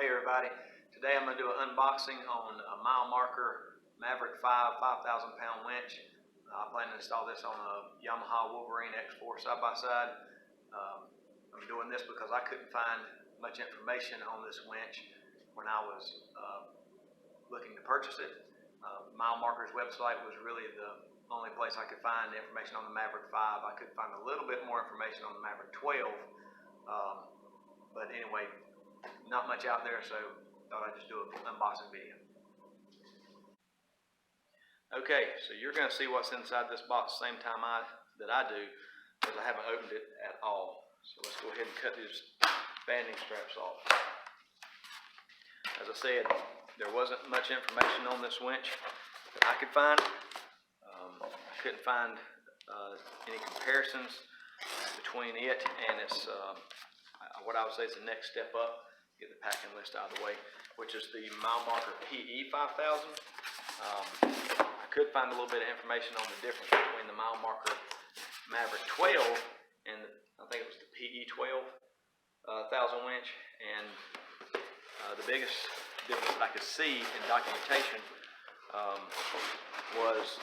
Hey everybody, today I'm going to do an unboxing on a Marker Maverick 5 5,000 pound winch. I plan to install this on a Yamaha Wolverine X4 side-by-side. I'm doing this because I couldn't find much information on this winch when I was looking to purchase it. Marker's website was really the only place I could find information on the Maverick 5. I could find a little bit more information on the Maverick 12, but anyway, not much out there, so thought I'd just do an unboxing video. Okay, so you're going to see what's inside this box the same time that I do, because I haven't opened it at all. So let's go ahead and cut these banding straps off. As I said, there wasn't much information on this winch that I could find. I couldn't find any comparisons between it and its what I would say is the next step up. Get the packing list out of the way, which is the Marker PE 5000. I could find a little bit of information on the difference between the Marker Maverick 12 and I think it was the PE 12,000 winch, and the biggest difference that I could see in documentation was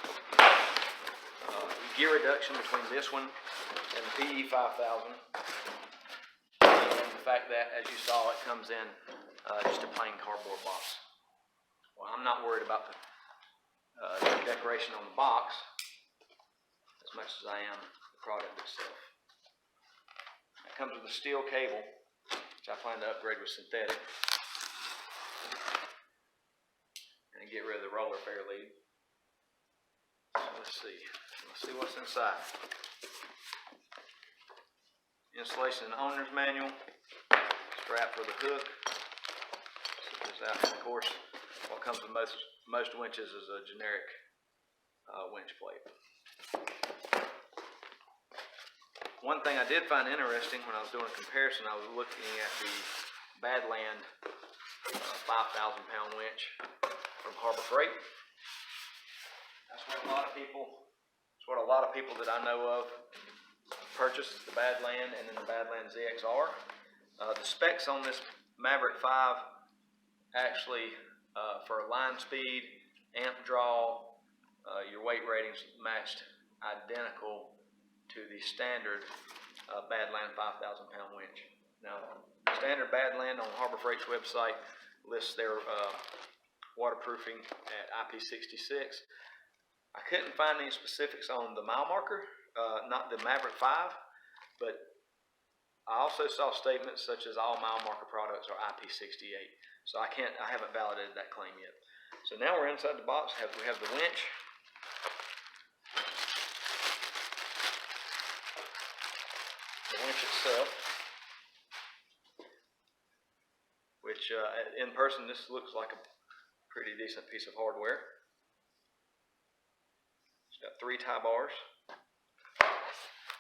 gear reduction between this one and the PE 5000. The fact that, as you saw, it comes in just a plain cardboard box. Well, I'm not worried about the decoration on the box as much as I am the product itself. It comes with a steel cable, which I plan to upgrade with synthetic, and get rid of the roller fair lead. So let's see what's inside. Installation and owner's manual. Strap for the hook. Set this out. And of course, what comes with most winches is a generic winch plate. One thing I did find interesting when I was doing a comparison, I was looking at the Badland 5,000 pound winch from Harbor Freight. That's what a lot of people that I know of purchased, the Badland and then the Badland ZXR. The specs on this Maverick 5 actually for line speed, amp draw, your weight ratings matched identical to the standard Badland 5,000 pound winch. Now, standard Badland on Harbor Freight's website lists their waterproofing at IP66. I couldn't find any specifics on the Marker, not the Maverick 5, but I also saw statements such as all Marker products are IP68. So I haven't validated that claim yet. So now we're inside the box. We have the winch. The winch itself, which in person this looks like a pretty decent piece of hardware. It's got 3 tie bars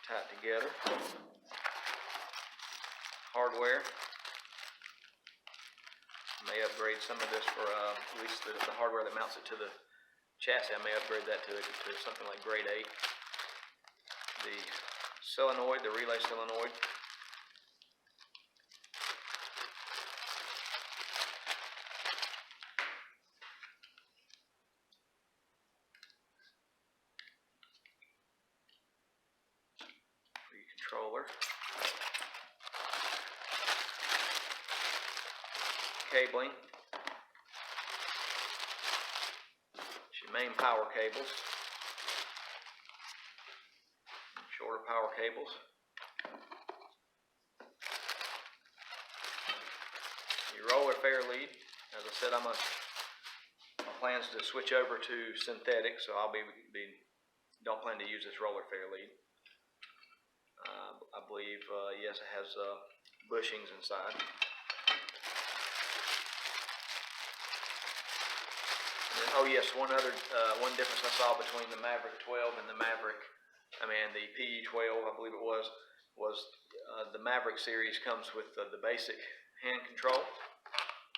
tied together. Hardware. May upgrade some of this for at least the hardware that mounts it to the chassis. I may upgrade that to something like grade 8. The solenoid, the relay solenoid. Controller, cabling, your main power cables, shorter power cables, your roller fair lead. As I said, my plans to switch over to synthetic, so don't plan to use this roller fair lead. I believe, yes, it has bushings inside. And then, oh yes, one difference I saw between the Maverick 12 and the PE 12, I believe it was the Maverick series comes with the basic hand control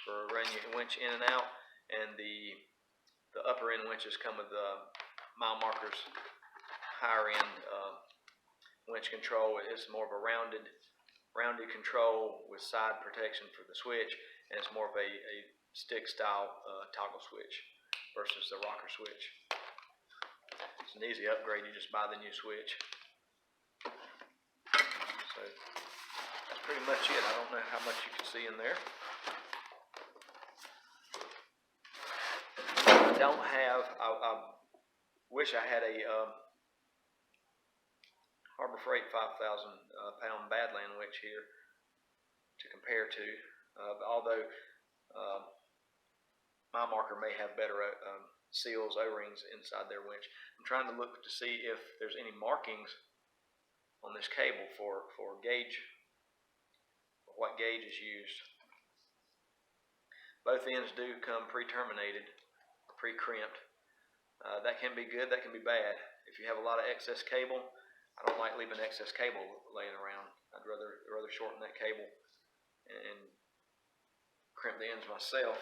for running your winch in and out, and the upper end winches come with the Marker's higher end winch control. It's more of a rounded rounded control with side protection for the switch, and it's more of a stick style toggle switch versus the rocker switch. It's an easy upgrade, you just buy the new switch. So that's pretty much it. I don't know how much you can see in there. I don't have, I wish I had a Harbor Freight 5,000 pound Badland winch here to compare to, although my Marker may have better seals, O-rings inside their winch. I'm trying to look to see if there's any markings on this cable for gauge, for what gauge is used. Both ends do come pre-terminated, pre-crimped. That can be good, that can be bad. If you have a lot of excess cable, I don't like leaving excess cable laying around. I'd rather shorten that cable and crimp the ends myself.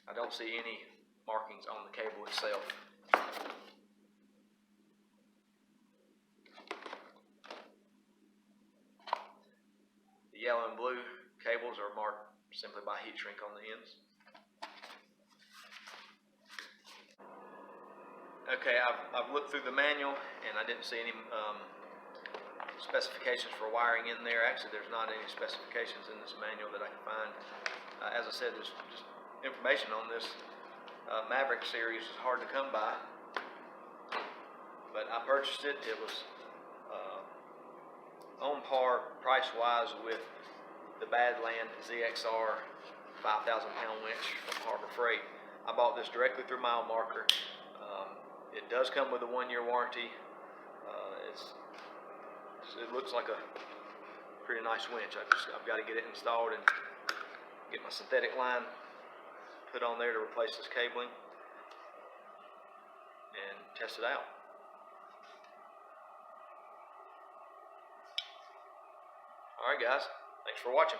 I don't see any markings on the cable itself. The yellow and blue cables are marked simply by heat shrink on the ends. Okay, I've looked through the manual and I didn't see any specifications for wiring in there. Actually, there's not any specifications in this manual that I can find. As I said, there's just information on this Maverick series is hard to come by, but I purchased it. It was on par price-wise with the Badland ZXR 5,000 pound winch from Harbor Freight. I bought this directly through Mile Marker. It does come with a 1-year warranty. It looks like a pretty nice winch. I've got to get it installed and get my synthetic line put on there to replace this cabling and test it out. Alright guys, thanks for watching.